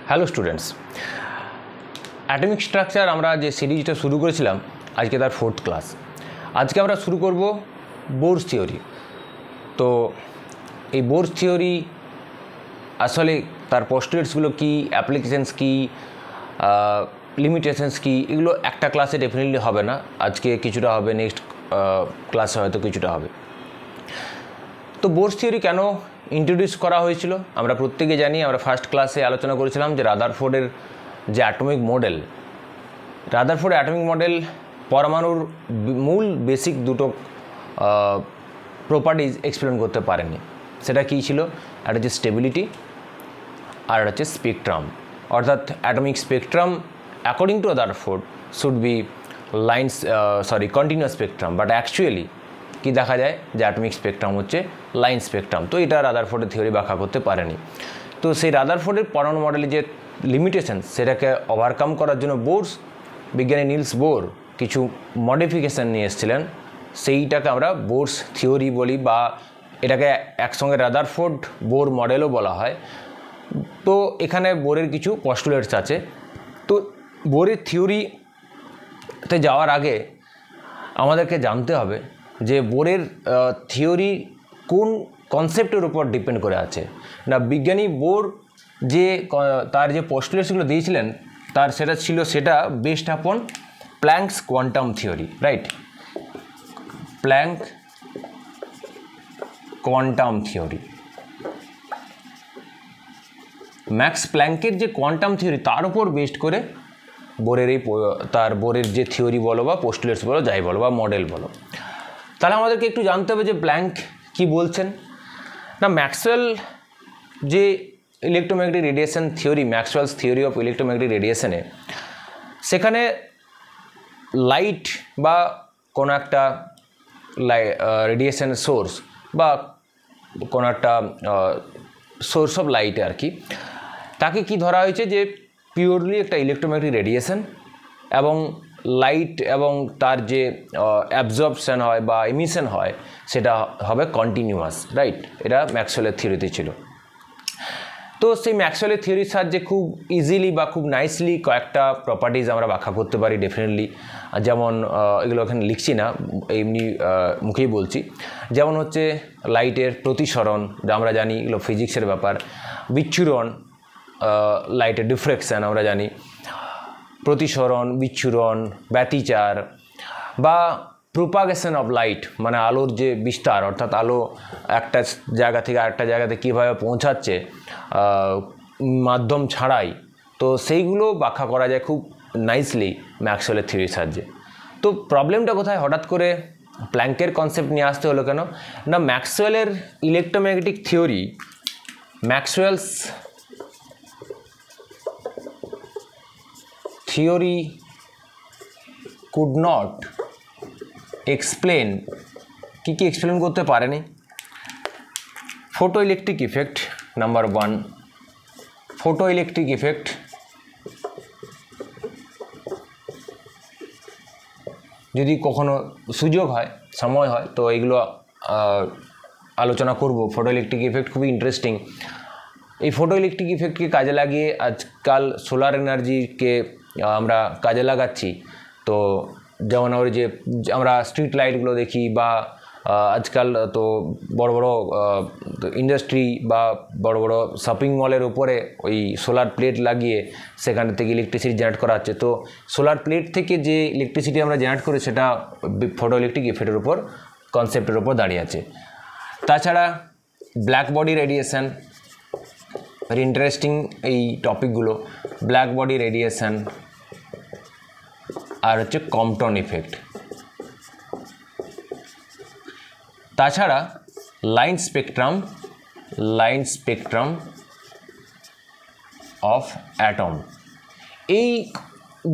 Hello students, atomic structure আমরা যে সিরিজটা শুরু করেছিলাম আজকে তার 4th ক্লাস। আজকে আমরা শুরু করব বোরস থিওরি। তো এই বোরস থিওরি আসলে তার পোস্টুলেটসগুলো কী, অ্যাপ্লিকেশনস কী, লিমিটেশনস কী, এগুলো একটা ক্লাসে ডেফিনেটলি হবে না। আজকে কিছুটা হবে, নেক্সট ক্লাসে হয়তো কিছুটা হবে। তো বোরস থিওরি কেন ইন্ট্রোডিউস করা হয়েছিল আমরা প্রত্যেকে জানি। আমরা ফার্স্ট ক্লাসে আলোচনা করেছিলাম যে রাদারফোর্ডের যে atomic model, Rutherford atomic model পরমাণুর মূল বেসিক দুটো প্রপার্টিজ এক্সপ্লেন করতে পারেনি। সেটা কী ছিল? একটা হচ্ছে স্টেবিলিটি আর একটা হচ্ছে স্পেকট্রাম। অর্থাৎ atomic spectrum according to Rutherford should be continuous spectrum, but actually কি দেখা যায় যে অ্যাটমিক স্পেকট্রাম হচ্ছে লাইন স্পেকট্রাম। তো এটা রাদারফোর্ডের থিওরি ব্যাখ্যা করতে পারেনি। তো সেই রাদারফোর্ডের পরমাণু মডেলের যে লিমিটেশন, সেটাকে ওভারকাম করার জন্য বিজ্ঞানী নিলস বোর কিছু মডিফিকেশান নিয়ে এসেছিলেন। সেইটাকে আমরা বোরস থিওরি বলি, বা এটাকে একসঙ্গে রাদারফোর্ড বোর মডেলও বলা হয়। তো এখানে বোরের কিছু পস্টুলেটস আছে। তো বোরের থিওরিতে যাওয়ার আগে আমাদেরকে জানতে হবে যে বোরের থিওরি কোন কনসেপ্টের উপর ডিপেন্ড করে আছে। না, বিজ্ঞানী বোর যে তার যে পোস্টুলেটসগুলো দিয়েছিলেন সেটা based upon Planck's quantum theory, right? Planck quantum theory, Max প্ল্যাঙ্কের যে কোয়ান্টাম থিওরি, তার উপর বেসড করে বোরের যে থিওরি বলো বা পোস্টুলেটস বলো, যাই বলো বা মডেল বলো। তাহলে আমাদেরকে একটু জানতে হবে যে প্ল্যাঙ্ক কি বলছেন। না, ম্যাক্সওয়েল যে electromagnetic radiation theory, Maxwell's theory of electromagnetic রেডিয়েশনে, সেখানে লাইট বা কোনো একটা রেডিয়েশন সোর্স বা কোনো একটা সোর্স অফ লাইট আর কি, তাকে কি ধরা হয়েছে যে পিওরলি একটা ইলেকট্রোম্যাগনেটিক রেডিয়েশন, এবং লাইট এবং তার যে অ্যাবজর্পশন হয় বা এমিশন হয় সেটা হবে কন্টিনিউয়াস, রাইট? এটা ম্যাক্সওয়েলের থিওরিতে ছিল। তো সেই ম্যাক্সওয়েলের থিওরির সাহায্যে খুব ইজিলি বা খুব নাইসলি কয়েকটা প্রপার্টিজ আমরা ব্যাখ্যা করতে পারি ডেফিনেটলি। যেমন এগুলো এখানে লিখছি না, এমনি মুখেই বলছি। যেমন হচ্ছে লাইটের প্রতিসরণ, আমরা জানি এগুলো ফিজিক্সের ব্যাপার। বিচ্ছুরণ, লাইটের ডিফ্রেকশান আমরা জানি। প্রতিসরণ, বিচ্ছুরণ, ব্যতিচার বা প্রোপাগেশন অফ লাইট, মানে আলোর যে বিস্তার, অর্থাৎ আলো একটা জায়গা থেকে আরেকটা জায়গাতে কীভাবে পৌঁছাচ্ছে মাধ্যম ছাড়াই, তো সেইগুলো ব্যাখ্যা করা যায় খুব নাইসলি ম্যাক্সওয়েলের থিওরির সাহায্যে। তো প্রবলেমটা কোথায়? হঠাৎ করে প্ল্যাঙ্কের কনসেপ্ট নিয়ে আসতে হলো কেন? না, ম্যাক্সওয়েলের electromagnetic theory, Maxwell's theory could not explain, কী এক্সপ্লেন করতে পারেনি? Photoelectric effect, number 1, photoelectric effect. যদি কখনো সুযোগ হয়, সময় হয়, তো এইগুলো আলোচনা করব। ফটো ইলেকট্রিক ইফেক্ট খুবই ইন্টারেস্টিং। এই ফটো ইলেকট্রিক ইফেক্টকে কাজে লাগিয়ে আজকাল সোলার এনার্জিকে আমরা কাজে লাগাচ্ছি। তো যেমন আমরা স্ট্রিট লাইটগুলো দেখি, বা আজকাল তো বড় বড় ইন্ডাস্ট্রি বা বড় বড় শপিং মলের উপরে ওই সোলার প্লেট লাগিয়ে সেখান থেকে ইলেকট্রিসিটি জেনারেট করা হচ্ছে। তো সোলার প্লেট থেকে যে ইলেকট্রিসিটি আমরা জেনারেট করি, সেটা ফটো ইলেকট্রিক ইফেক্টের উপর, কনসেপ্টের উপর দাঁড়িয়ে আছে। তাছাড়া black body radiation, very interesting এই টপিকগুলো। ব্ল্যাক বডি রেডিয়েশন আর হচ্ছে কম্পটন ইফেক্ট। তাছাড়া লাইন স্পেকট্রাম অফ অ্যাটম, এই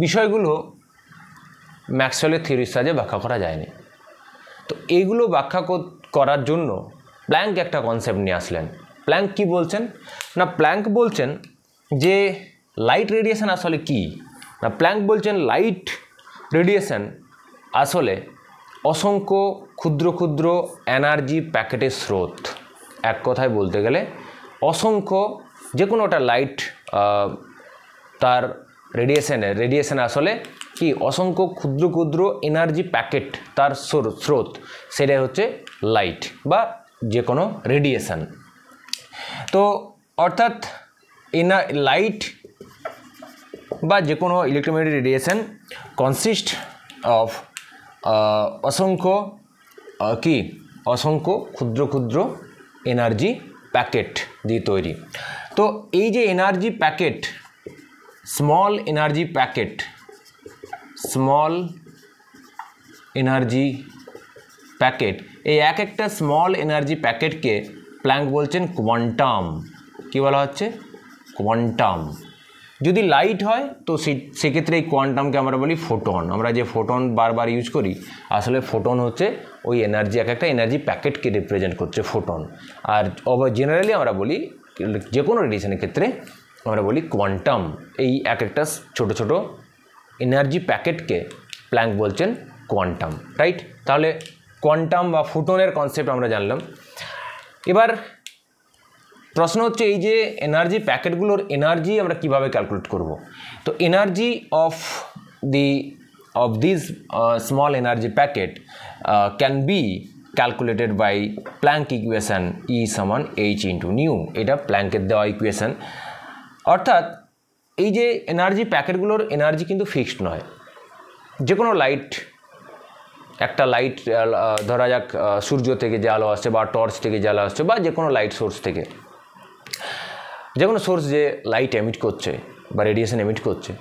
বিষয়গুলো ম্যাক্সওয়েলের থিওরির সাহায্যে ব্যাখ্যা করা যায়নি। তো এইগুলো ব্যাখ্যা করার জন্য প্ল্যাঙ্ক একটা কনসেপ্ট নিয়ে আসলেন। প্ল্যাঙ্ক কি বলছেন? না, প্ল্যাঙ্ক বলছেন যে লাইট রেডিয়েশন আসলে কি। না, প্ল্যাঙ্ক বলছেন লাইট রেডিয়েশন আসলে অসংখ্য ক্ষুদ্র ক্ষুদ্র এনার্জি প্যাকেটের স্রোত। এক কথায় বলতে গেলে অসংখ্য, যে কোনো একটা লাইট তার রেডিয়েশন আসলে কি অসংখ্য ক্ষুদ্র ক্ষুদ্র এনার্জি প্যাকেট তার স্রোত, সেটাই হচ্ছে লাইট বা যে কোনো রেডিয়েশন। তো অর্থাৎ লাইট বা যে কোনো ইলেকট্রোম্যাগনেটিক রেডিয়েশন কনসিস্ট অফ অসংখ্য ক্ষুদ্র ক্ষুদ্র এনার্জি প্যাকেট দিয়ে তৈরি। তো এই যে energy packet, small energy packet, এই এক একটা স্মল এনার্জি প্যাকেটকে প্ল্যাঙ্ক বলছেন কোয়ান্টাম। কী বলা হচ্ছে? কোয়ান্টাম। যদি লাইট হয় তো সেক্ষেত্রে এই কোয়ান্টামকে আমরা বলি ফোটন। আমরা যে ফোটন বারবার ইউজ করি, আসলে ফোটন হচ্ছে ওই এনার্জি, এক একটা এনার্জি প্যাকেটকে রিপ্রেজেন্ট করছে ফোটন। আর জেনারেলি আমরা বলি যে কোনো রেডিয়েশনের ক্ষেত্রে আমরা বলি কোয়ান্টাম। এই এক একটা ছোট ছোট এনার্জি প্যাকেটকে প্ল্যাঙ্ক বলছেন কোয়ান্টাম, রাইট? তাহলে কোয়ান্টাম বা ফোটনের কনসেপ্ট আমরা জানলাম। এবার প্রশ্ন হচ্ছে এই যে এনার্জি প্যাকেটগুলোর এনার্জি আমরা কিভাবে ক্যালকুলেট করব। তো energy of this small energy packet can be calculated by Planck equation E সমান h ইন্টু নিউ। এটা প্ল্যাঙ্কের দেওয়া ইকুয়েশন। অর্থাৎ এই যে এনার্জি প্যাকেটগুলোর এনার্জি কিন্তু ফিক্সড নয়। যে কোনো লাইট, একটা লাইট ধরা যাক সূর্য থেকে যে আলো আসছে বা টর্চ থেকে যে আলো আসছে বা যে কোনো লাইট সোর্স থেকে, যে কোনো সোর্স যে লাইট এমিট করছে বা রেডিয়েশন এমিট করছে,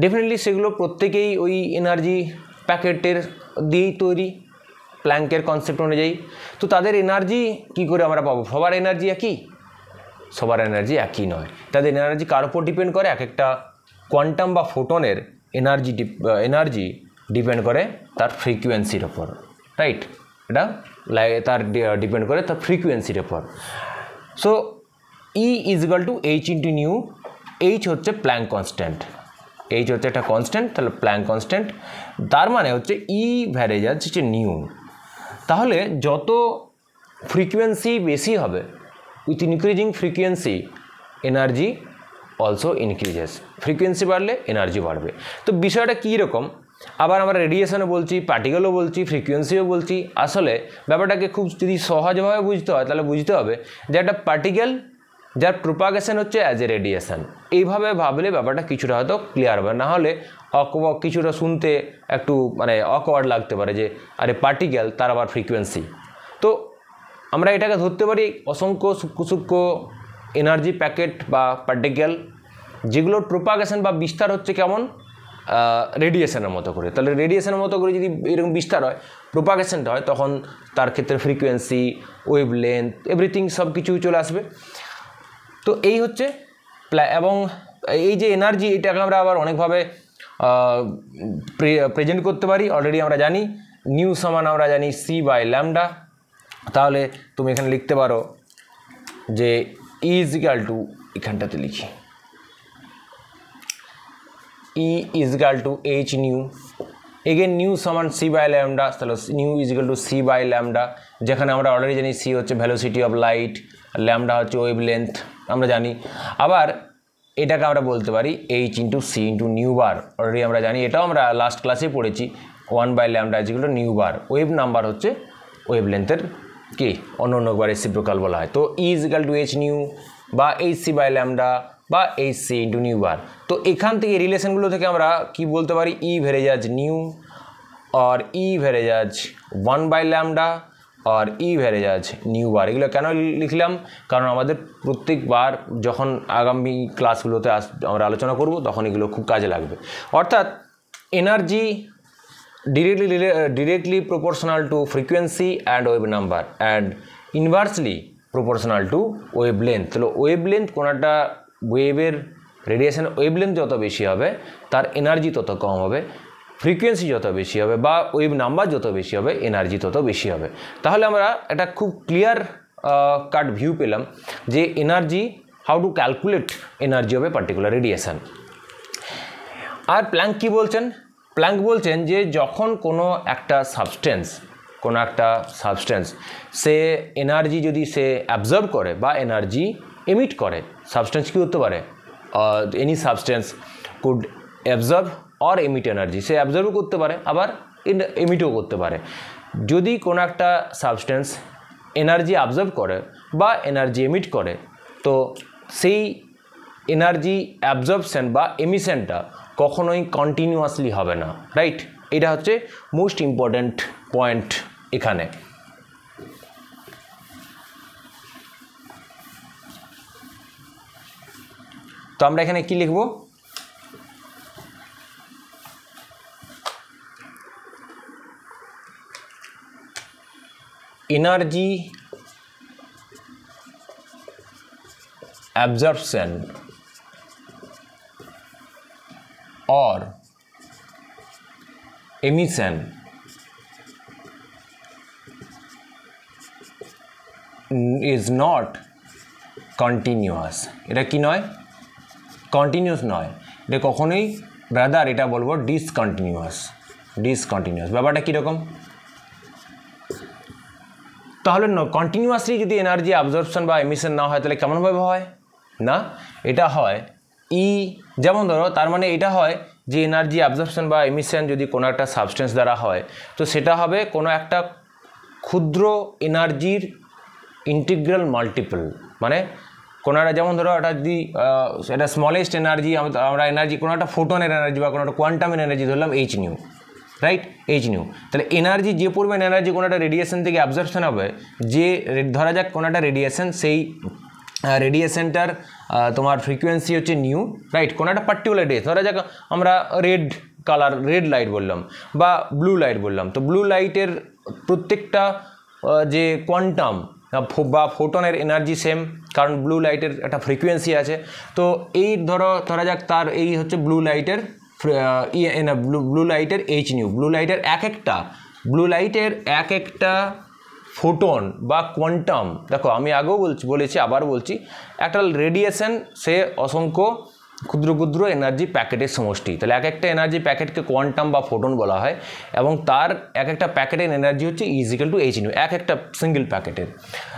ডেফিনেটলি সেগুলো প্রত্যেকেই ওই এনার্জি প্যাকেটের দিয়েই তৈরি প্ল্যাঙ্কের কনসেপ্ট অনুযায়ী। তো তাদের এনার্জি কি করে আমরা পাবো? সবার এনার্জি একই? সবার এনার্জি একই নয়। তাদের এনার্জি কার উপর ডিপেন্ড করে? এক একটা কোয়ান্টাম বা ফোটনের এনার্জি ডিপেন্ড করে তার ফ্রিকোয়েন্সির ওপর, রাইট? এটা তার ডিপেন্ড করে তার ফ্রিকোয়েন্সির ওপর। So E is equal to h into new. h হচ্ছে প্ল্যাঙ্ক কনস্ট্যান্ট, h হচ্ছে একটা কনস্ট্যান্ট, তাহলে প্ল্যাঙ্ক কনস্ট্যান্ট, তার মানে হচ্ছে E ভ্যারিয়েজ হচ্ছে নিউ। তাহলে যত ফ্রিকোয়েন্সি বেশি হবে, with increasing frequency energy also increases. Frequency বাড়লে এনার্জি বাড়বে। তো বিষয়টা কী রকম? আবার আমরা রেডিয়েশনও বলছি, পার্টিকেলও বলছি, ফ্রিকোয়েন্সিও বলছি। আসলে ব্যাপারটাকে খুব যদি সহজভাবে বুঝতে হয় তাহলে বুঝতে হবে যে একটা পার্টিকেল যার প্রোপাগেশন হচ্ছে অ্যাজ এ রেডিয়েশন। এইভাবে ভাবলে ব্যাপারটা কিছুটা হয়তো ক্লিয়ার হবে, না হলে কিছুটা শুনতে একটু মানে অকওয়ার্ড লাগতে পারে যে আরে পার্টিকেল তার আবার ফ্রিকোয়েন্সি। তো আমরা এটাকে ধরতে পারি অসংখ্য সূক্ষ্ম সূক্ষ্ম এনার্জি প্যাকেট বা পার্টিকেল, যেগুলোর প্রোপাগেশন বা বিস্তার হচ্ছে কেমন? রেডিয়েশনের মতো করে। তাহলে রেডিয়েশনের মতো করে যদি এরকম বিস্তার হয়, প্রোপাগেশনটা হয়, তখন তার ক্ষেত্রে ফ্রিকোয়েন্সি, ওয়েভ লেন্থ, এভরিথিং সব কিছু চলে আসবে। তো এই হচ্ছে এবং এই যে এনার্জি, এটাকে আমরা আবার অনেকভাবে প্রেজেন্ট করতে পারি। অলরেডি আমরা জানি নিউ সমান আমরা জানি c/λ। তাহলে তুমি এখানে লিখতে পারো যে E ইজ ইকুয়াল টু, এখানটাতে লিখি E is equal to h new. Again new সমান c/λ, তাহলে new is equal two c/λ, যেখানে আমরা অলরেডি জানি c হচ্ছে ভ্যালোসিটি অফ লাইট, ল্যামডা হচ্ছে ওয়েভ লেন্থ আমরা জানি। আবার এটাকে আমরা বলতে পারি h into c into nu bar, already আমরা জানি, এটাও আমরা লাস্ট ক্লাসে পড়েছি 1/λ is equal to nu bar. Wave number হচ্ছে ওয়েভ লেন্থের কি অন্য একবার রেসিপ্রোকাল বলা হয়। তো E is equal to h nu বা hc/λ বা hc ইন্টু নিউ বার। তো এখান থেকে রিলেশনগুলো থেকে আমরা কি বলতে পারি? E ভ্যারিয়েজ নিউ और E ভ্যারিয়েজ 1/λ और E ভ্যারিয়েজ নিউ বার। এগুলো কেন লিখলাম? কারণ আমাদের প্রত্যেকবার যখন আগামী ক্লাসগুলোতে আমরা আলোচনা করব তখন এগুলো খুব কাজে লাগবে। অর্থাৎ energy directly proportional to frequency and wave number and inversely proportional to wavelength। তাহলে ওয়েভলেন্থ কোনো একটা ওয়েভের রেডিয়েশন ওয়েভলেন্থ যত বেশি হবে তার এনার্জি তত কম হবে, ফ্রিকোয়েন্সি যত বেশি হবে বা ওয়েভ নাম্বার যত বেশি হবে এনার্জি তত বেশি হবে। তাহলে আমরা একটা খুব ক্লিয়ার কাট ভিউ পেলাম যে energy, how to calculate energy of a particular radiation. আর প্ল্যাঙ্ক কী বলছেন? প্ল্যাঙ্ক বলছেন যে যখন কোনো একটা সাবস্টেন্স সে এনার্জি যদি সে অ্যাবজর্ব করে বা এনার্জি এমিট করে, সাবস্টেন্স কী হতে পারে? Any substance could absorb or emit energy, সে অ্যাবজর্বও করতে পারে আবার এমিটও করতে পারে। যদি কোনো একটা সাবস্টেন্স এনার্জি অ্যাবজর্ব করে বা এনার্জি এমিট করে, তো সেই এনার্জি অ্যাবজর্বশন বা এমিশনটা কখনোই কন্টিনিউয়াসলি হবে না, রাইট? এটা হচ্ছে মোস্ট ইম্পর্ট্যান্ট পয়েন্ট এখানে। তো আমরা এখানে কি লিখব? Energy absorption or emission is not continuous। এটা কি নয়? কন্টিনিউয়াস নয়, এটা কখনোই ব্রাদার এটা বলবো ডিসকন্টিনিউয়াস। ব্যাপারটা কীরকম? তাহলে কন্টিনিউয়াসলি যদি এনার্জি অ্যাবজর্পশন বা এমিশন না হয় তাহলে কেমনভাবে হয়? না, এটা হয় যেমন ধরো, তার মানে এটা হয় যে এনার্জি অ্যাবজর্পশন বা এমিশন যদি কোনো একটা সাবস্টেন্স দ্বারা হয়, তো সেটা হবে কোনো একটা ক্ষুদ্র এনার্জির ইন্টিগ্রাল মাল্টিপল। মানে কোনো একটা, যেমন ধরো এটা যদি এটা স্মলেস্ট এনার্জি, আমরা এনার্জি কোনো একটা ফোটনের এনার্জি বা কোনো একটা কোয়ান্টামের এনার্জি ধরলাম H new, right? H new. তাহলে এনার্জি যে পরিমাণ এনার্জি কোনো একটা রেডিয়েশন থেকে অ্যাবজর্পশন হবে, যে ধরা যাক কোনো একটা রেডিয়েশন, সেই রেডিয়েশনটার তোমার ফ্রিকোয়েন্সি হচ্ছে নিউ, রাইট? কোনো একটা পার্টিকুলার রেডিয়েশন, ধরা যাক আমরা রেড লাইট বললাম বা ব্লু লাইট বললাম, তো ব্লু লাইটের প্রত্যেকটা যে কোয়ান্টাম বা ফোটনের এনার্জি সেম, কারণ ব্লু লাইটের একটা ফ্রিকোয়েন্সি আছে। তো এই ধরা যাক তার এই হচ্ছে ব্লু লাইটের এইচ নিউ। ব্লু লাইটের এক একটা ফোটন বা কোয়ান্টাম, দেখো আমি আগেও বলেছি আবার বলছি, একটা রেডিয়েশন সে অসংখ্য ক্ষুদ্র ক্ষুদ্র এনার্জি প্যাকেটের সমষ্টি। তাহলে এক একটা এনার্জি প্যাকেটকে কোয়ান্টাম বা ফোটন বলা হয়, এবং তার এক একটা প্যাকেটের এনার্জি হচ্ছে ইজিক্যাল টু এইচ নিউ, এক একটা সিঙ্গেল প্যাকেটের।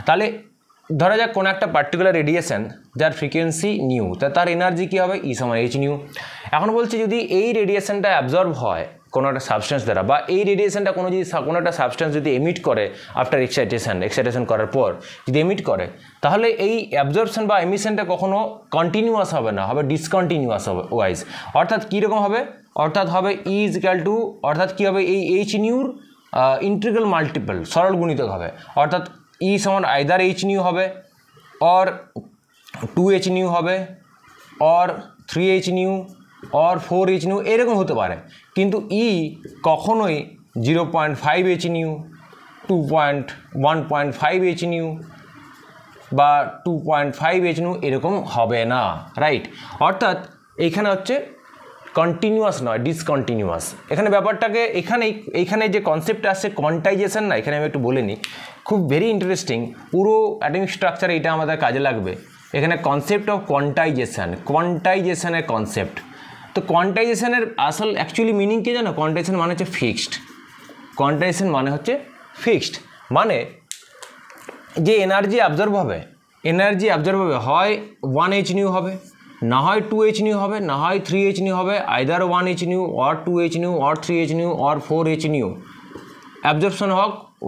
তাহলে ধরা যাক কোনো একটা পার্টিকুলার রেডিয়েশন যার ফ্রিকোয়েন্সি নিউ, তার এনার্জি কী হবে? ই সমান এইচ নিউ। এখন বলছি যদি এই রেডিয়েশনটা অ্যাবজর্ব হয় কোনো একটা সাবস্টেন্স দ্বারা, বা এই রেডিয়েশনটা কোনো একটা সাবস্টেন্স যদি এমিট করে আফটার এক্সাইটেশন করার পর যদি এমিট করে, তাহলে এই অ্যাবজর্পশন বা এমিশনটা কখনো কন্টিনিউয়াস হবে না, হবে ডিসকন্টিনিউয়াস ওয়াইজ। অর্থাৎ কীরকম হবে? অর্থাৎ হবে অর্থাৎ কী হবে? এই এইচ নিউর ইন্টিগ্রাল মাল্টিপল, সরল গুণিতক হবে। অর্থাৎ ই সমান আইদার এইচ নিউ হবে, অর 2h নিউ হবে, or 3h new, or 4h new, এরকম হতে পারে। কিন্তু কখনোই 0.5h নিউ, 1.5h নিউ বা 2.5h নিউ এরকম হবে না, রাইট? অর্থাৎ এইখানে হচ্ছে কন্টিনিউয়াস নয়, ডিসকন্টিনিউয়াস। এখানে ব্যাপারটাকে এইখানে যে কনসেপ্টটা আসছে কোয়ান্টাইজেশন, না, এখানে আমি একটু বলে নিই, খুব ভেরি ইন্টারেস্টিং, পুরো অ্যাটমিক স্ট্রাকচার এটা আমাদের কাজে লাগবে। এখানে কনসেপ্ট অফ কোয়ান্টাইজেশনের কনসেপ্ট। তো কোয়ান্টাইজেশনের আসল অ্যাকচুয়ালি মিনিং কি জানো? কোয়ান্টাইজেশন মানে হচ্ছে ফিক্সড। মানে যে এনার্জি অ্যাবজর্ব হবে হয় 1h নিউ হবে, না হয় 2h নিউ হবে, না হয় 3h নিউ হবে, either 1h new or 2h new or 3h new or 4h new. Absorption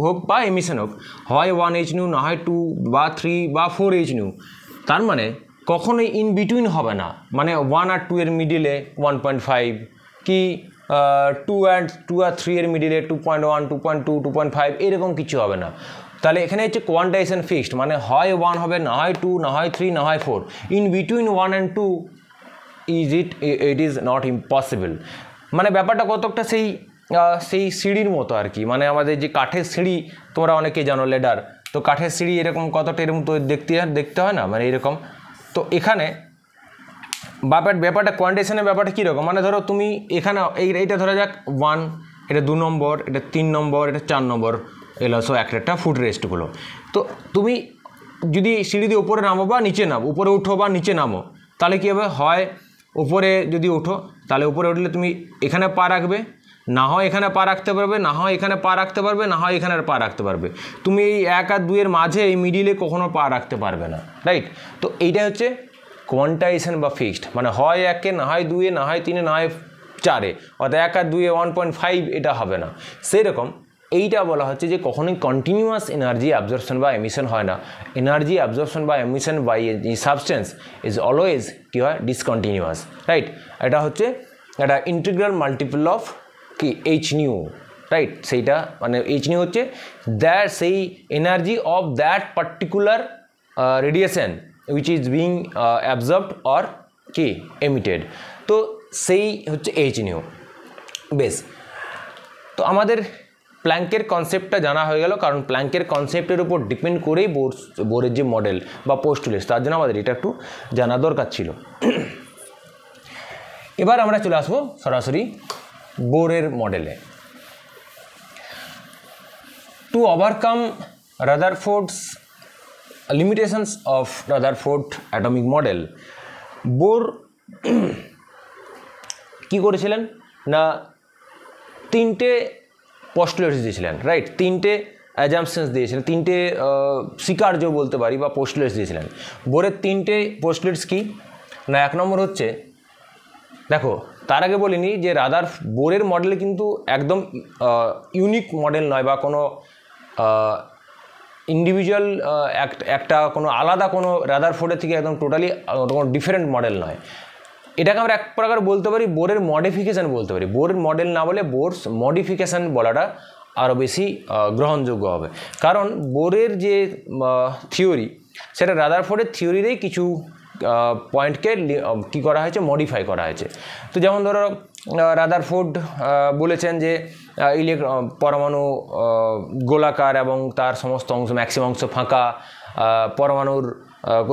হোক বা এমিশন হোক, হয় 1h নিউ, না হয় 2 বা 3 বা 4h নিউ। তার মানে কখনোই ইন বিটুইন হবে না, মানে 1 আর 2 এর মিডিলে 1.5, কি 2 আর 3 এর মিডিলে 2.1, 2.2, 2.5 এরকম কিছু হবে না। তাহলে এখানে হচ্ছে কোয়ান্টাইজেশন ফিক্সড, মানে হয় 1 হবে, না হয় 2, না হয় 3, না হয় 4। In between 1 and 2 it is not impossible. মানে ব্যাপারটা কতকটা সেই সিঁড়ির মতো আর কি, মানে আমাদের যে কাঠের সিঁড়ি তোমরা অনেকেই জানো, লেডার, তো কাঠের সিঁড়ি এরকম কতটা এরকম তো দেখতে হয় না, মানে এরকম। তো এখানে ব্যাপারটা কোয়ান্টাইজেশনের ব্যাপারটা কীরকম? মানে ধরো তুমি এখানে এইটা ধরা যাক 1, এটা 2 নম্বর, এটা 3 নম্বর, এটা 4 নম্বর এলসো একটা ফুট রেস্ট হলো। তো তুমি যদি সিঁড়ি দিয়ে উপরে নামো বা নিচে নামো, উপরে উঠো বা নিচে নামো, তাহলে কী হবে? হয় উপরে যদি ওঠো, তাহলে উপরে উঠলে তুমি এখানে পা রাখবে, না হয় এখানে পা রাখতে পারবে, না হয় এখানে পা রাখতে পারবে, না হয় এখানে পা রাখতে পারবে। তুমি এই 1 আর 2 এর মাঝে এই মিডিলে কখনো পা রাখতে পারবে না, রাইট? তো এইটা হচ্ছে কোয়ান্টাইজেশন বা ফিক্সড, মানে হয় 1-এ, না হয় 2-এ, না হয় 3-এ, না হয় 4-এ, অর্থাৎ 1 আর 2-এ 1.5 এটা হবে না। সেরকম এইটা বলা হচ্ছে যে কখনোই কন্টিনিউয়াস এনার্জি অ্যাবজর্পশন বা এমিশন হয় না। এনার্জি অ্যাবজর্পশন বা এমিশন বাই এই সাবস্টেন্স ইজ অলওয়েজ কী হয়, ডিসকন্টিনিউয়াস, রাইট। এটা হচ্ছে একটা ইন্টিগ্রাল মাল্টিপল অফ কি এইচ নিউ, রাইট। সেইটা মানে এইচ নিউ হচ্ছে দ্যাট সেই energy of that particular radiation which is being absorbed or কি এমিটেড, তো সেই হচ্ছে এইচ নিউ। বেশ, তো আমাদের প্ল্যাঙ্কের কনসেপ্টটা জানা হয়ে গেল, কারণ প্ল্যাঙ্কের কনসেপ্টের উপর ডিপেন্ড করেই বোরের যে মডেল বা পোস্টুলেটস, তার জন্য আমাদের এটা একটু জানা দরকার ছিল। এবার আমরা চলে আসবো সরাসরি বোরের মডেলে। To overcome Rutherford's limitations of Rutherford atomic model, Bohr কি করেছিলেন না 3টে পোস্টুলেটস দিয়েছিলেন, রাইট। 3টে অ্যাজাম্পশনস দিয়েছিলেন, 3টে স্বীকার্য বলতে পারি বা পোস্টুলেটস দিয়েছিলেন। বোরের 3টে পোস্টুলেটস কি না, 1 নম্বর হচ্ছে, দেখো তার আগে বলিনি যে বোরের মডেলে কিন্তু একদম ইউনিক মডেল নয় বা কোনো ইন্ডিভিজুয়াল একটা কোনো আলাদা কোনো রাদারফোর্ডের থেকে একদম টোটালি কোনো ডিফারেন্ট মডেল নয়। এটাকে আমরা এক প্রকার বলতে পারি বোরের মডিফিকেশান বলতে পারি। বোরের মডেল না বলে বোরস মডিফিকেশান বলাটা আরও বেশি গ্রহণযোগ্য হবে, কারণ বোরের যে থিওরি সেটা রাদারফোর্ডের থিওরিরই কিছু পয়েন্টকে কী করা হয়েছে, মডিফাই করা হয়েছে। তো যেমন ধরো রাদারফোর্ড বলেছেন যে পরমাণু গোলাকার এবং তার সমস্ত অংশ ম্যাক্সিমাম অংশ ফাঁকা, পরমাণুর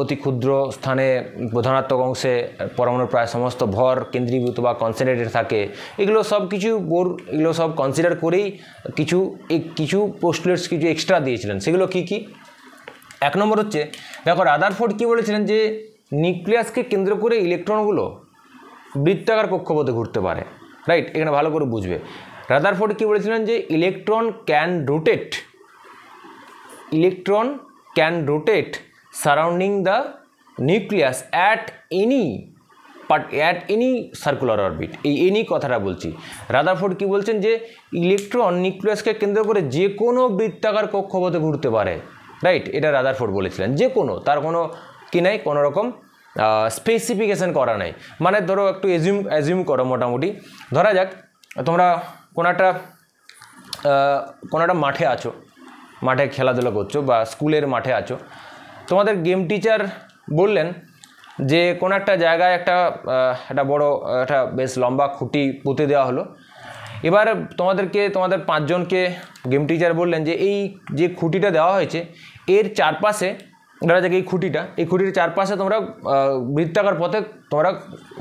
অতি ক্ষুদ্র স্থানে প্রধানাত্মক অংশে পরমাণুর প্রায় সমস্ত ভর কেন্দ্রীভূত বা কনসেন্ট্রেটেড থাকে। এগুলো সব কিছু এগুলো সব কনসিডার করেই কিছু পোস্টুলেটস কিছু এক্সট্রা দিয়েছিলেন। সেগুলো কি কি? 1 নম্বর হচ্ছে, দেখো রাদারফোর্ড কী বলেছিলেন যে নিউক্লিয়াসকে কেন্দ্র করে ইলেকট্রনগুলো বৃত্তাকার কক্ষপথে ঘুরতে পারে, রাইট। এখানে ভালো করে বুঝবে। রাদারফোর্ড কী বলেছিলেন যে electron can rotate surrounding the nucleus at any circular orbit. এই এনি কথাটা বলছি। রাদারফোর্ড কী বলছেন যে ইলেকট্রন নিউক্লিয়াসকে কেন্দ্র করে যে কোনো বৃত্তাকার কক্ষপথে ঘুরতে পারে, রাইট। এটা রাদারফোর্ড বলেছিলেন, যে কোনো, তার কোনো কি নাই, কোনো রকম স্পেসিফিকেশান করা নাই। মানে ধরো একটু অ্যাজিউম করো, মোটামুটি ধরা যাক তোমরা কোনো একটা মাঠে আছো, মাঠে খেলাধুলা করছো বা স্কুলের মাঠে আছো। তোমাদের গেম টিচার বললেন যে কোনো একটা জায়গায় একটা বড় একটা বেশ লম্বা খুঁটি পুঁতে দেওয়া হলো। এবার তোমাদের 5 জনকে গেম টিচার বললেন যে এই যে খুঁটিটা দেওয়া হয়েছে এর চারপাশে, ধরা যাক এই খুঁটির চারপাশে তোমরা বৃত্তাকার পথে তোমরা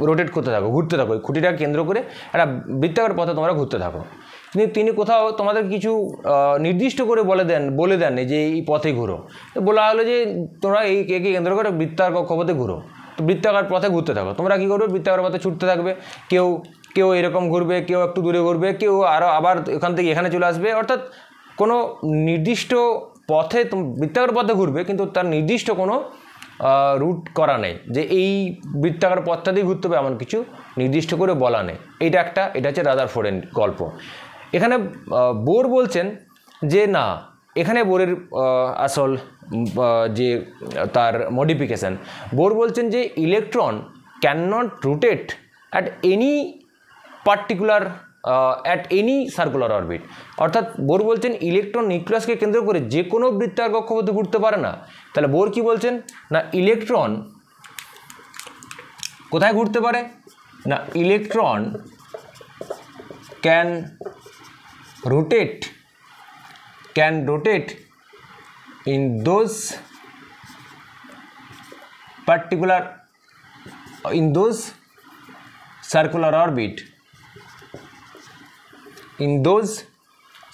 রোটেট করতে থাকো, ঘুরতে থাকো। এই খুঁটিটাকে কেন্দ্র করে একটা বৃত্তাকার পথে তোমরা ঘুরতে থাকো। কিন্তু তিনি কোথাও তোমাদের কিছু নির্দিষ্ট করে বলে দেন যে এই পথে ঘুরো। তো বলা হলো যে তোমরা এই একে কেন্দ্র করে বৃত্তাকার কক্ষপথে ঘুরো। তো বৃত্তাকার পথে ঘুরতে থাকো। তোমরা কী করবে, বৃত্তাকার পথে ছুটতে থাকবে। কেউ এরকম ঘুরবে, কেউ একটু দূরে ঘুরবে, কেউ আবার এখান থেকে এখানে চলে আসবে। অর্থাৎ কোনো নির্দিষ্ট পথে বৃত্তাকার পথে ঘুরবে, কিন্তু তার নির্দিষ্ট কোনো রুট করা নেই যে এই বৃত্তাকার পথটা দিয়ে ঘুরতে হবে, এমন কিছু নির্দিষ্ট করে বলা নেই। এটা হচ্ছে রাদারফোর্ডের গল্প। এখানে বোর বলছেন যে না, এখানে বোরের আসল যে তার মডিফিকেশান, বোর বলছেন যে electron can not rotate at any particular at any circular orbit. অর্থাৎ বোর বলছেন ইলেকট্রন নিউক্লিয়াসকে কেন্দ্র করে যে কোনো বৃত্তাকার কক্ষপথে ঘুরতে পারে না। তাহলে বোর কি বলছেন না, ইলেকট্রন কোথায় ঘুরতে পারে না, electron can rotate in those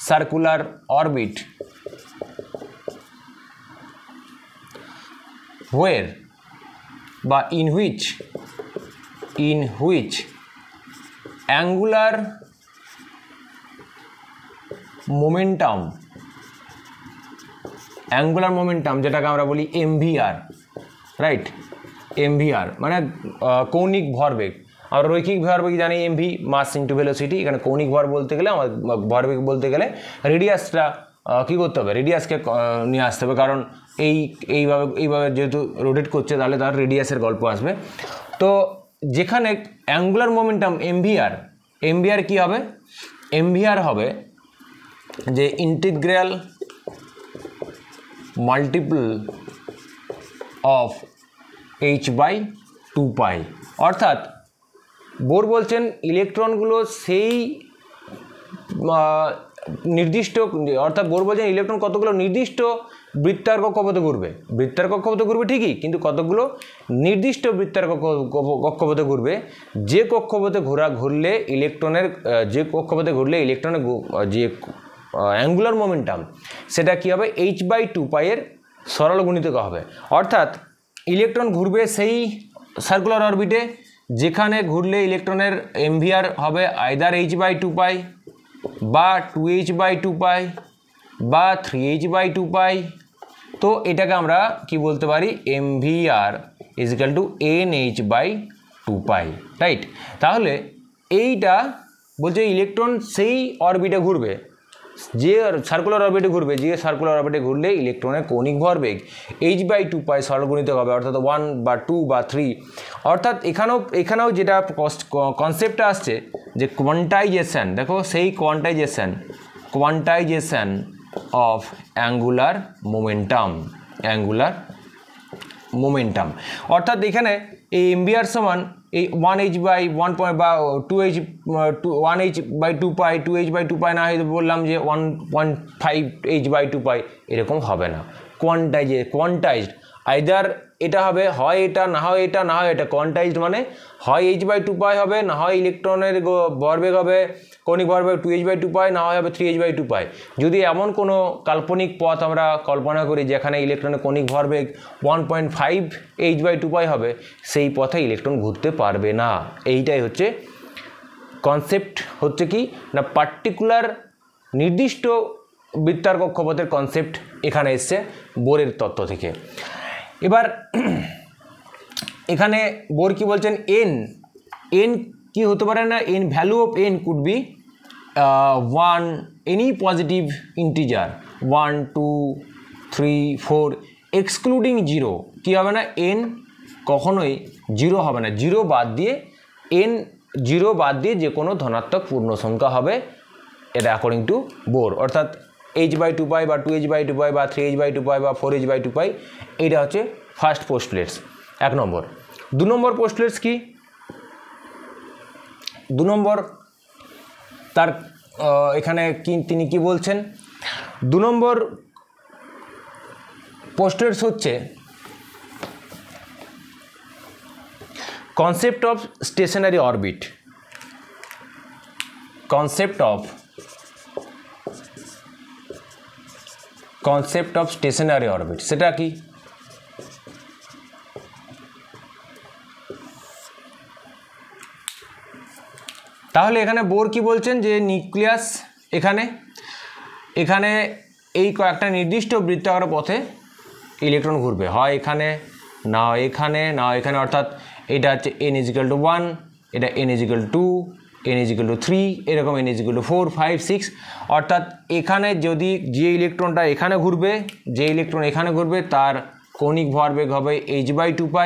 circular orbit where বা in which angular momentum যেটাকে আমরা বলি MVR, রাইট। এমভিআর মানে কৌণিক ভরবেগ। আমরা রৈখিক ভরবেগ জানি এমভি, মাস ইন্টু ভেলোসিটি। এখানে কৌণিক ভর বলতে গেলে আমার ভরবেগ বলতে গেলে রেডিয়াসটা কী করতে হবে, রেডিয়াসকে নিয়ে আসতে হবে, কারণ এইভাবে যেহেতু রোটেট করছে তাহলে তার রেডিয়াসের গল্প আসবে। তো যেখানে অ্যাঙ্গুলার মোমেন্টাম এমভিআর কী হবে, এমভিআর হবে যে ইন্টিগ্রাল মাল্টিপল অফ h/2π। অর্থাৎ বোর বলছেন ইলেকট্রনগুলো সেই নির্দিষ্ট, অর্থাৎ বোর বলছেন ইলেকট্রন কতগুলো নির্দিষ্ট বৃত্তাকার কক্ষপথে ঘুরবে, বৃত্তাকার কক্ষপথে ঘুরবে ঠিকই, কিন্তু কতগুলো নির্দিষ্ট বৃত্তাকার কক্ষপথে ঘুরবে। যে কক্ষপথে ঘুরলে ইলেকট্রনের যে অ্যাঙ্গুলার মোমেন্টাম সেটা কী হবে, h/2π এর সরল গুণিতক হবে। অর্থাৎ ইলেকট্রন ঘুরবে সেই সার্কুলার অরবিটে যেখানে ঘুরলে ইলেকট্রনের এমভিআর হবে আইদার h/2π বা 2h/2π বা 3h/2π। তো এটাকে আমরা কি বলতে পারি, MVR is equal two nh/2π, right. তাহলে এইটা বলছে ইলেকট্রন সেই অরবিটে ঘুরবে, যে সার্কুলার অরবিটে ঘুরবে, যে সার্কুলার অরবিটে ঘুরলে ইলেকট্রনের কৌণিক ভরবেগ h/2π সরলগুণিতক হবে, অর্থাৎ 1 বা 2 বা 3। অর্থাৎ এখানেও যেটা কনসেপ্টটা আসছে যে কোয়ান্টাইজেশন, দেখো সেই কোয়ান্টাইজেশন অফ অ্যাঙ্গুলার মোমেন্টাম। অর্থাৎ এখানে এই এমভিআর সমান এই 1h/1 বা 1h/2π 2h/2π না হয় বললাম যে 1.5h/2π, এরকম হবে না। কোয়ান্টাইজড আইদার এটা হবে, হয় এটা না হয় এটা, না হয় এটা। কোয়ান্টাইজড মানে হয় h/2π হবে, না হয় ইলেকট্রনের ভরবেগ হবে কৌণিক ভরবেগ 2h/2π, না হয় হবে 3h/2π। যদি এমন কোনো কাল্পনিক পথ আমরা কল্পনা করি যেখানে ইলেকট্রনের কৌণিক ভরবেগ 1.5h/2π হবে, সেই পথে ইলেকট্রন ঘুরতে পারবে না। এইটাই হচ্ছে কনসেপ্ট, হচ্ছে কি না পার্টিকুলার নির্দিষ্ট বৃত্তাকার কক্ষপথের কনসেপ্ট এখানে এসছে বোরের তত্ত্ব থেকে। এবার এখানে বোর কি বলছেন, এন কি হতে পারে না, N value of N could be 1 any positive integer 1 2 3 4 excluding 0। কী হবে না, এন কখনোই 0 হবে না, 0 বাদ দিয়ে যে কোনো ধনাত্মক পূর্ণ সংখ্যা হবে, এটা অ্যাকর্ডিং টু বোর। অর্থাৎ h/2π বা 2h/2π বা 3h/2π বা 4h/2π, এইটা হচ্ছে ফার্স্ট পোস্টুলেটস 1 নম্বর। 2 নম্বর পোস্টুলেটস কি, 2 নম্বর তার এখানে তিনি কি বলছেন, 2 নম্বর পোস্টুলেটস হচ্ছে concept of stationary orbit. Concept of stationary orbit সেটা কি, তাহলে এখানে বোর কি বলছেন যে নিউক্লিয়াস এখানে এই কয়েকটা নির্দিষ্ট বৃত্তাকার পথে ইলেকট্রন ঘুরবে, হয় এখানে না এখানে না এখানে। অর্থাৎ এটা হচ্ছে n=1, এটা n=2, n=3, এরকম n=4 5 6। অর্থাৎ এখানে যদি যে ইলেকট্রনটা এখানে ঘুরবে, তার কৌণিক ভরবেগ হবে h/2π,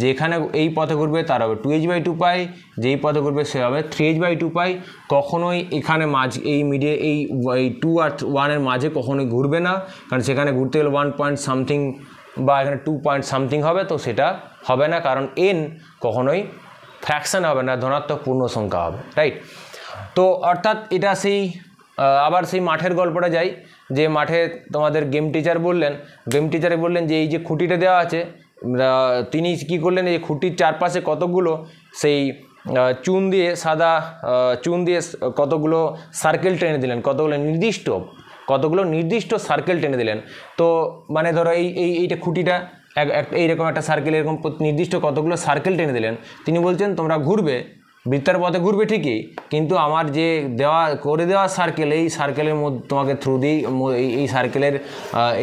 যেখানে এই পথে ঘুরবে তার হবে 2h/2π, যেই পথে ঘুরবে সে হবে 3h/2π। কখনোই এখানে এই 2 আর 1 এর মাঝে কখনোই ঘুরবে না, কারণ সেখানে ঘুরতে গেলে 1 পয়েন্ট সামথিং বা এখানে 2 পয়েন্ট সামথিং হবে, তো সেটা হবে না, কারণ n কখনোই ফ্র্যাকশন হবে না, ধনাত্মক পূর্ণ সংখ্যা হবে, রাইট। তো অর্থাৎ এটা আবার সেই মাঠের গল্পটা যাই, যে মাঠে তোমাদের গেম টিচারে বললেন যে এই যে খুঁটিটা দেওয়া আছে, তিনি কি করলেন, এই খুঁটির চারপাশে কতগুলো সেই সাদা চুন দিয়ে কতগুলো সার্কেল টেনে দিলেন, কতগুলো নির্দিষ্ট সার্কেল টেনে দিলেন। তো মানে ধরো এইটা খুঁটিটা এইরকম একটা সার্কেল, এরকম নির্দিষ্ট কতগুলো সার্কেল টেনে দিলেন। তিনি বলছেন তোমরা ঘুরবে, বৃত্তার পথে ঘুরবে ঠিকই, কিন্তু আমার যে করে দেওয়া সার্কেল, এই সার্কেলের মধ্যে তোমাকে থ্রু দিয়েই এই সার্কেলের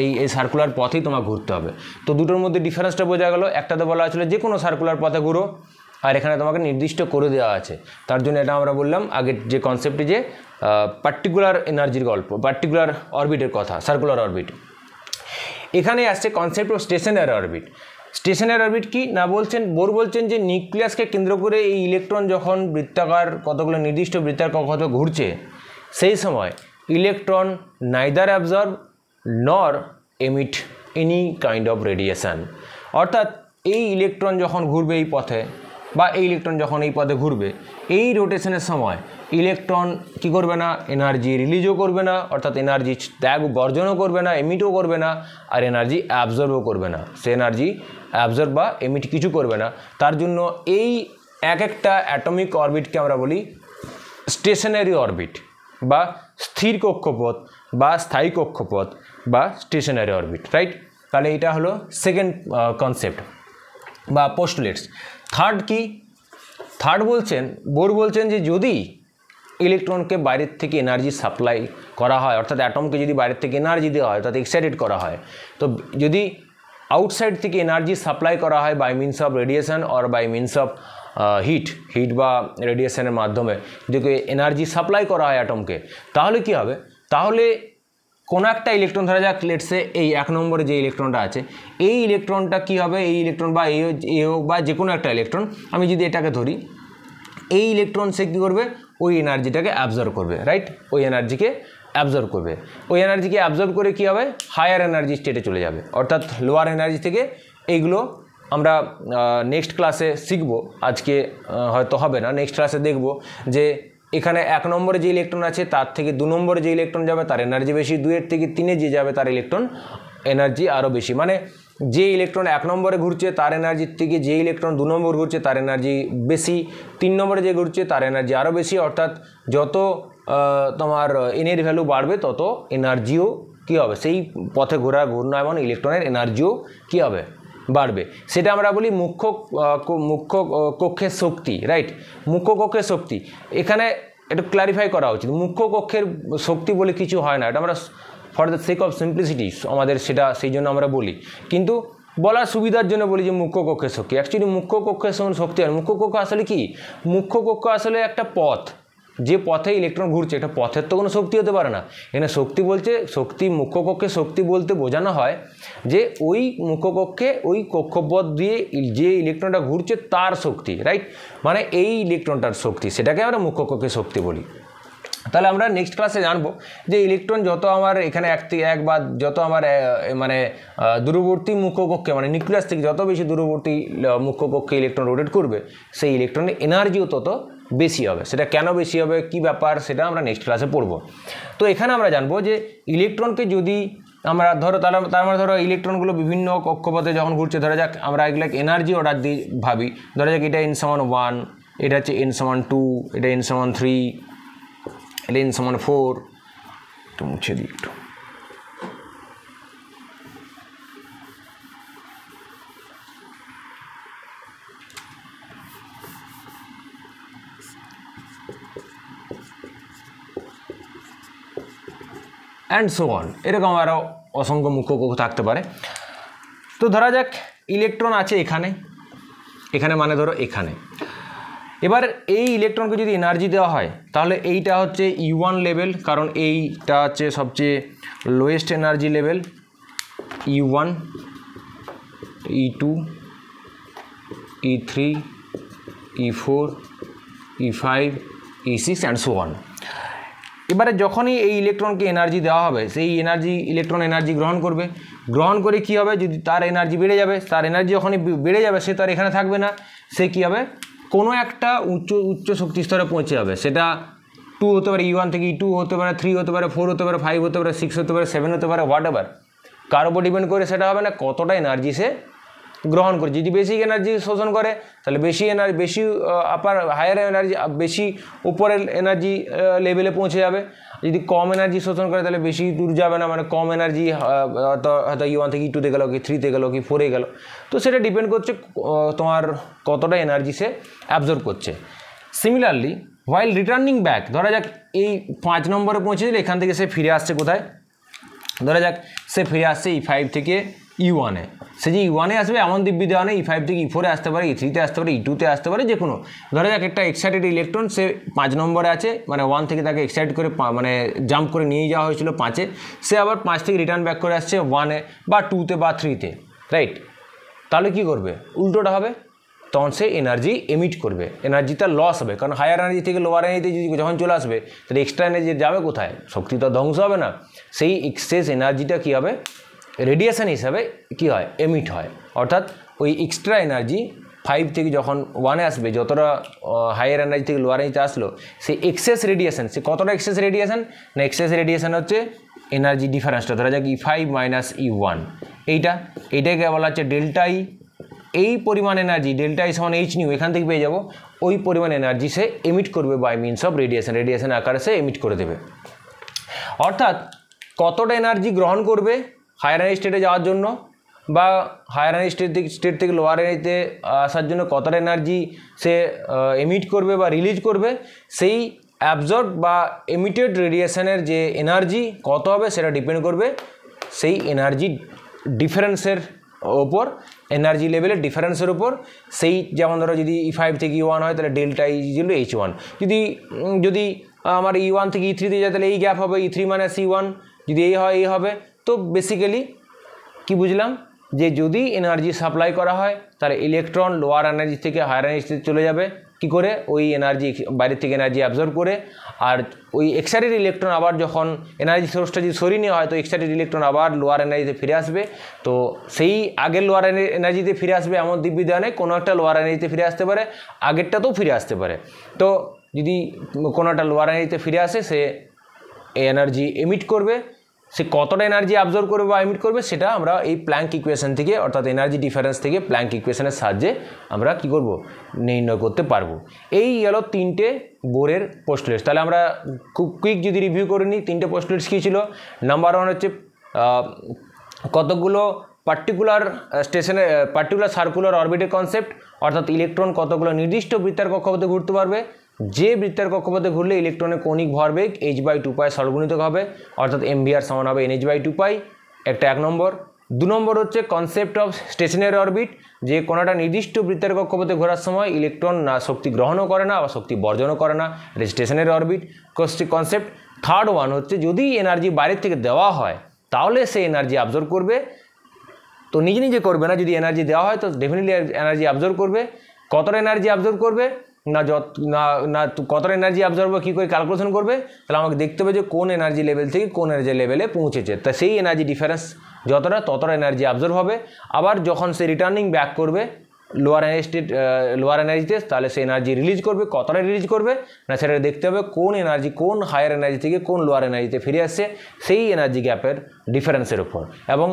এই সার্কুলার পথেই তোমাকে ঘুরতে হবে। তো দুটোর মধ্যে ডিফারেন্সটা বোঝা গেল। একটাতে বলা হয়েছিল যে কোনো সার্কুলার পথে ঘুরো, আর এখানে তোমাকে নির্দিষ্ট করে দেওয়া আছে। তার জন্য এটা আমরা বললাম আগের যে কনসেপ্টটি, যে পার্টিকুলার এনার্জির গল্প, পার্টিকুলার অরবিটের কথা, সার্কুলার অরবিট। এখানে আসছে concept of stationary orbit. Stationary orbit কি না বলছেন, বোর বলছেন যে নিউক্লিয়াসকে কেন্দ্র করে এই ইলেকট্রন যখন বৃত্তাকার কতগুলো নির্দিষ্ট বৃত্তার কক্ষপথে ঘুরছে, সেই সময় ইলেকট্রন নাইদার অ্যাবজর্ব নর emit any kind of radiation. অর্থাৎ এই ইলেকট্রন যখন ঘুরবে এই পথে, বা এই ইলেকট্রন যখন এই পথে ঘুরবে, এই রোটেশনের সময় ইলেকট্রন কি করবে না, এনার্জি রিলিজও করবে না, অর্থাৎ এনার্জি ত্যাগ বর্জনও করবে না, এমিটও করবে না, আর এনার্জি অ্যাবজর্বও করবে না। সে এনার্জি অ্যাবজর্ব বা এমিট কিছু করবে না। তার জন্য এই এক একটা অ্যাটমিক অরবিটকে আমরা বলি স্টেশনারি অরবিট, বা স্থির কক্ষপথ, বা স্থায়ী কক্ষপথ, বা স্টেশনারি অরবিট, রাইট। তাহলে এটা হলো সেকেন্ড কনসেপ্ট বা পোস্টুলেটস। থার্ড কি, থার্ড বলছেন, বোর বলছেন যে যদি ইলেকট্রনকে বাইরের থেকে এনার্জি সাপ্লাই করা হয়, অর্থাৎ অ্যাটমকে যদি বাইরের থেকে এনার্জি দেওয়া হয়, অর্থাৎ এক্সাইটেড করা হয়, তো যদি আউটসাইড থেকে এনার্জি সাপ্লাই করা হয় by means of radiation or by means of heat বা রেডিয়েশনের মাধ্যমে যদি এনার্জি সাপ্লাই করা হয় অ্যাটমকে, তাহলে কি হবে, তাহলে কোনো একটা ইলেকট্রন, ধরা যাক লেটসে এই 1 নম্বরে যে ইলেকট্রনটা আছে, এই ইলেকট্রনটা কি হবে, এই ইলেকট্রন বা এ হোক বা যে কোনো একটা ইলেকট্রন, আমি যদি এটাকে ধরি, এই ইলেকট্রন সে কী করবে, ওই এনার্জিটাকে অ্যাবজর্ব করবে, রাইট। ওই এনার্জিকে অ্যাবজর্ব করবে, ওই এনার্জিকে অ্যাবজর্ব করে কী হবে, হায়ার এনার্জি স্টেটে চলে যাবে। অর্থাৎ লোয়ার এনার্জি থেকে এইগুলো আমরা নেক্সট ক্লাসে শিখব, আজকে হয়তো হবে না, নেক্সট ক্লাসে দেখব যে এখানে 1 নম্বরে যে ইলেকট্রন আছে তার থেকে 2 নম্বরে যে ইলেকট্রন যাবে তার এনার্জি বেশি, 2-এর থেকে 3-এ যে যাবে তার ইলেকট্রন এনার্জি আরও বেশি। মানে যে ইলেকট্রন 1 নম্বরে ঘুরছে তার এনার্জির থেকে যে ইলেকট্রন 2 নম্বর ঘুরছে তার এনার্জি বেশি, 3 নম্বরে যে ঘুরছে তার এনার্জি আরও বেশি। অর্থাৎ যত তোমার এনের ভ্যালু বাড়বে তত এনার্জিও কী হবে, সেই পথে ঘূর্ণায়মান ইলেকট্রনের এনার্জিও কী হবে, বাড়বে। সেটা আমরা বলি মুখ্য কক্ষের শক্তি, রাইট। মুখ্য কক্ষের শক্তি এখানে একটু ক্লারিফাই করা উচিত। মুখ্য কক্ষের শক্তি বলে কিছু হয় না, এটা আমরা for the sake of simplicity আমাদের সেটা সেই জন্য আমরা বলি, কিন্তু বলার সুবিধার জন্য বলি যে মুখ্য কক্ষের শক্তি। অ্যাকচুয়ালি মুখ্য কক্ষের শক্তি হয়, মুখ্য কক্ষ আসলে কি, মুখ্য কক্ষ আসলে একটা পথ, যে পথে ইলেকট্রন ঘুরছে, একটা পথের তো কোনো শক্তি হতে পারে না। এখানে শক্তি বলছে, শক্তি মুখ্য কক্ষে শক্তি বলতে বোঝানো হয় যে ওই মুখ্য কক্ষে ওই কক্ষপথ দিয়ে যে ইলেকট্রনটা ঘুরছে তার শক্তি, রাইট। মানে এই ইলেকট্রনটার শক্তি, সেটাকে আমরা মুখ্য কক্ষে শক্তি বলি। তাহলে আমরা নেক্সট ক্লাসে জানবো যে ইলেকট্রন যত আমার এখানে এক বা যত আমার মানে দূরবর্তী মুখ্য কক্ষে, মানে নিউক্লিয়াস থেকে যত বেশি দূরবর্তী মুখ্য কক্ষে ইলেকট্রন রোটেট করবে, সেই ইলেকট্রনের এনার্জিও তত বেশি হবে। সেটা কেন বেশি হবে, কি ব্যাপার, সেটা আমরা নেক্সট ক্লাসে পড়ব। তো এখানে আমরা জানবো যে ইলেকট্রনকে যদি আমরা তার মানে ধরো ইলেকট্রনগুলো বিভিন্ন কক্ষপথে যখন ঘুরছে, ধরা যাক আমরা এগুলো এনার্জি অর্ডার দিয়ে ভাবি, ধরা যাক এটা n=1, এটা হচ্ছে n=2, এটা n=3, এটা n=4, একটু মুছে দিই একটু। অ্যান্ড সো অন, এরকম আরও অসংখ্য মুখ্য কক্ষ থাকতে পারে। তো ধরা যাক ইলেকট্রন আছে এখানে, এখানে মানে ধরো এখানে। এবার এই ইলেকট্রনকে যদি এনার্জি দেওয়া হয়, তাহলে এইটা হচ্ছে E1 লেভেল, কারণ এইটা হচ্ছে সবচেয়ে lowest energy level. E1, E2, E3, E4, E5, E6 and so on. এবারে যখনই এই ইলেকট্রনকে এনার্জি দেওয়া হবে, সেই ইলেকট্রন এনার্জি গ্রহণ করবে, গ্রহণ করে কি হবে, যদি তার এনার্জি বেড়ে যাবে, তার এনার্জি যখনই বেড়ে যাবে সে তো আর এখানে থাকবে না, সে কি হবে, কোনো একটা উচ্চ শক্তি স্তরে পৌঁছে যাবে। সেটা 2 হতে পারে, E1 থেকে E2 হতে পারে, 3 হতে পারে, 4 হতে পারে, 5 হতে পারে, 6 হতে পারে, 7 হতে পারে, হোয়াট এভার। কার উপর ডিপেন্ড করে সেটা হবে না, কতটা এনার্জি সে গ্রহণ করে। যদি বেশি এনার্জি শোষণ করে তাহলে বেশি হায়ার এনার্জি, বেশি উপরের এনার্জি লেভেলে পৌঁছে যাবে। যদি কম এনার্জি শোষণ করে তাহলে বেশি দূর যাবে না, মানে কম এনার্জি হয়তো E1 থেকে E2 তে গেলো, কি 3 তে গেলো, কি 4 এ গেলো। তো সেটা ডিপেন্ড করছে তোমার কতটা এনার্জি সে অ্যাবজর্ব করছে। সিমিলারলি হোয়াইল রিটার্নিং ব্যাক, ধরা যাক এই 5 নম্বরে পৌঁছে দিলে, এখান থেকে সে ফিরে আসছে কোথায়, ধরা যাক সে ফিরে আসছে E5 থেকে E1-এ। সে যে E1-এ আসবে এমন দিব্যি দেওয়া নেই, E5 থেকে E4-এ আসতে পারে, E3-তে আসতে পারে, E2-তে আসতে পারে, যে কোনো। ধরা যাক একটা এক্সাইটেড ইলেকট্রন সে 5 নম্বরে আছে, মানে 1 থেকে তাকে এক্সাইট করে মানে জাম্প করে নিয়ে যাওয়া হয়েছিল 5-এ, সে আবার 5 থেকে রিটার্ন ব্যাক করে আসছে 1-এ বা 2-তে বা 3-তে, রাইট? তাহলে কি করবে? উল্টোটা হবে, তখন সে এনার্জি এমিট করবে, এনার্জিটা লস হবে, কারণ হায়ার এনার্জি থেকে লোয়ার এনার্জিতে যদি যখন চলে আসবে তাহলে এক্সট্রা এনার্জি যাবে কোথায়? শক্তি তো ধ্বংস হবে না, সেই এক্সেস এনার্জিটা কী হবে? রেডিয়েশন হিসাবে কী হয়? এমিট হয়। অর্থাৎ ওই এক্সট্রা এনার্জি 5 থেকে যখন 1-এ আসবে, যতটা হায়ার এনার্জি থেকে লোয়ার এনার্জিতে আসলো, সেই এক্সেস রেডিয়েশন, সে কতটা এক্সেস রেডিয়েশন না, এক্সেস রেডিয়েশন হচ্ছে এনার্জি ডিফারেন্সটা, ধরা যাক E5 মাইনাস E1, এইটাকে বলা হচ্ছে ডেল্টা ই। এই পরিমাণ এনার্জি ডেল্টা ই সমান এইচ নিউ, এখান থেকে পেয়ে যাব, ওই পরিমাণ এনার্জি সে এমিট করবে বাই মিনস অফ রেডিয়েশন আকারে সে এমিট করে দেবে। অর্থাৎ কতটা এনার্জি গ্রহণ করবে হায়ার এনার্জি স্টেটে যাওয়ার জন্য, বা হায়ার এনার্জি স্টেট থেকে লোয়ার এনার্জিতে আসার জন্য কতটা এনার্জি সে এমিট করবে বা রিলিজ করবে, সেই অ্যাবজর্ব বা এমিটেড রেডিয়েশনের যে এনার্জি কত হবে সেটা ডিপেন্ড করবে সেই এনার্জি ডিফারেন্সের ওপর, এনার্জি লেভেলের ডিফারেন্সের উপর। সেই যেমন ধরো যদি E5 থেকে E1 হয় তাহলে ডেল্টা ই ছিল H1, যদি আমার E1 থেকে E3-তে যায় তাহলে এই গ্যাপ হবে E3 মাইনাস E1, যদি এই হয় এই হবে। তো বেসিক্যালি কি বুঝলাম, যে যদি এনার্জি সাপ্লাই করা হয় তাহলে ইলেকট্রন লোয়ার এনার্জি থেকে হায়ার এনার্জিতে চলে যাবে, কি করে? ওই এনার্জি বাইরের থেকে এনার্জি অ্যাবজর্ব করে। আর ওই এক্সাইটেড ইলেকট্রন আবার যখন এনার্জি সোর্সটা যদি সরিয়ে নেওয়া হয় তো এক্সাইটেড ইলেকট্রন আবার লোয়ার এনার্জিতে ফিরে আসবে। তো সেই আগের লোয়ার এনার্জিতে ফিরে আসবে এমন দিব্যি নেই, কোনো একটা লোয়ার এনার্জিতে ফিরে আসতে পারে, আগেরটাতেও ফিরে আসতে পারে। তো যদি কোনো একটা লোয়ার এনার্জিতে ফিরে আসে, সে এনার্জি এমিট করবে, সে কতটা এনার্জি অ্যাবজর্ব করবে বা এমিট করবে সেটা আমরা এই প্ল্যাঙ্ক ইকুয়েশন থেকে, অর্থাৎ এনার্জি ডিফারেন্স থেকে প্ল্যাঙ্ক ইকুয়েশনের সাহায্যে আমরা কি করব? নির্ণয় করতে পারবো। এই গেল 3টে বোরের পোস্টুলেটস। তাহলে আমরা খুব কুইক যদি রিভিউ করে নিই, 3টে পোস্টুলেটস কী ছিল? নাম্বার 1 হচ্ছে কতগুলো পার্টিকুলার সার্কুলার অরবিটের কনসেপ্ট, অর্থাৎ ইলেকট্রন কতগুলো নির্দিষ্ট বৃত্তার কক্ষপথে ঘুরতে পারবে, যে বৃত্তার কক্ষপথে ঘুরলে ইলেকট্রনের কৌণিক ভরবেগ h/2π সরলগুণিতক হবে, অর্থাৎ mvr সমান হবে nh/2π, একটা 1 নম্বর। 2 নম্বর হচ্ছে কনসেপ্ট অফ স্টেশনারি অরবিট, যে কোনো একটা নির্দিষ্ট বৃত্তের কক্ষপথে ঘোরার সময় ইলেকট্রন না শক্তি গ্রহণও করে না বা শক্তি বর্জনও করে না, এটা stationery orbit concept. 3rd one হচ্ছে যদি এনার্জি বাইরের থেকে দেওয়া হয় তাহলে সে এনার্জি অ্যাবজর্ব করবে, তো নিজে করবে না, যদি এনার্জি দেওয়া হয় তো ডেফিনেটলি এনার্জি অ্যাবজর্ব করবে। কতটা এনার্জি অ্যাবজর্ব করবে না কতটা এনার্জি অ্যাবজর্ব কী করে ক্যালকুলেশন করবে, তাহলে আমাকে দেখতে হবে যে কোন এনার্জি লেভেল থেকে কোন এনার্জি লেভেলে পৌঁছেছে, তা সেই এনার্জি ডিফারেন্স ততটা এনার্জি অ্যাবজর্ব হবে। আবার যখন সে রিটার্নিং ব্যাক করবে লোয়ার এনার্জিতে, তাহলে সে এনার্জি রিলিজ করবে, কতটা রিলিজ করবে না সেটা দেখতে হবে কোন এনার্জি কোন হায়ার এনার্জি থেকে কোন লোয়ার এনার্জিতে ফিরে আসছে, সেই এনার্জি গ্যাপের ডিফারেন্সের উপর। এবং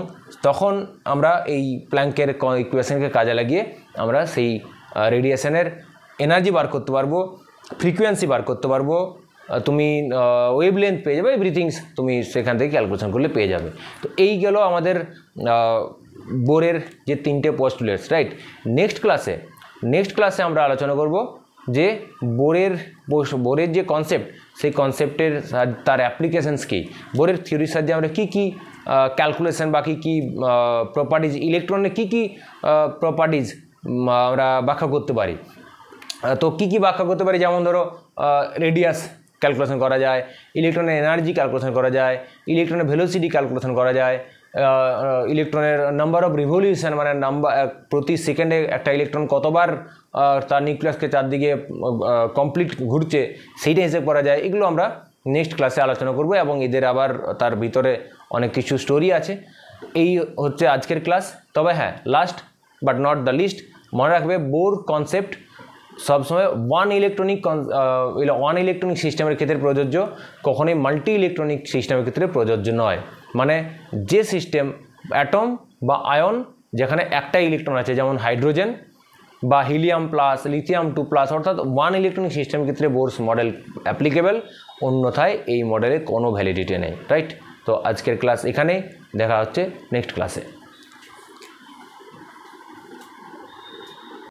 তখন আমরা এই প্ল্যাঙ্কের ইকুয়েশনকে কাজে লাগিয়ে আমরা সেই রেডিয়েশনের এনার্জি বার করতে পারবো, ফ্রিকোয়েন্সি বার করতে পারবো, তুমি ওয়েভলেন্থ পেয়ে যাবে, এভরিথিংস তুমি সেখান থেকে ক্যালকুলেশন করলে পেয়ে যাবে। তো এই গেল আমাদের বোরের যে 3টে পোস্টুলেটস, রাইট। নেক্সট ক্লাসে আমরা আলোচনা করব যে বোরের যে কনসেপ্ট, সেই কনসেপ্টের তার অ্যাপ্লিকেশনস কী, বোরের থিওরির সাহায্যে আমরা কী কী ক্যালকুলেশন বা কী প্রপার্টিজ, ইলেকট্রনের কী কী প্রপার্টিজ আমরা ব্যাখ্যা করতে পারি। তো কী ব্যাখ্যা করতে পারি, যেমন ধরো রেডিয়াস ক্যালকুলেশন করা যায়, ইলেকট্রনের এনার্জি ক্যালকুলেশন করা যায়, ইলেকট্রনের ভেলোসিটি ক্যালকুলেশন করা যায়, ইলেকট্রনের নাম্বার অফ রিভলিউশন, মানে প্রতি সেকেন্ডে একটা ইলেকট্রন কতবার তার নিউক্লিয়াসকে চারদিকে কমপ্লিট ঘুরছে সেইটা হিসেব করা যায়। এগুলো আমরা নেক্সট ক্লাসে আলোচনা করব, এবং এদের আবার তার ভিতরে অনেক কিছু স্টোরি আছে। এই হচ্ছে আজকের ক্লাস। তবে হ্যাঁ, last but not the least, মনে রাখবে বোর কনসেপ্ট সবসময় ওয়ান ইলেকট্রনিক সিস্টেমের ক্ষেত্রে প্রযোজ্য, কখনোই মাল্টি ইলেকট্রনিক সিস্টেমের ক্ষেত্রে প্রযোজ্য নয়। মানে যে সিস্টেম অ্যাটম বা আয়ন যেখানে একটা ইলেকট্রন আছে, যেমন হাইড্রোজেন বা হিলিয়াম প্লাস, লিথিয়াম 2+, অর্থাৎ ওয়ান ইলেকট্রনিক সিস্টেমের ক্ষেত্রে বোরস মডেল অ্যাপ্লিকেবল, অন্যথায় এই মডেলে কোনো ভ্যালিডিটি নেই, রাইট। তো আজকের ক্লাস এখানেই, দেখা হচ্ছে নেক্সট ক্লাসে।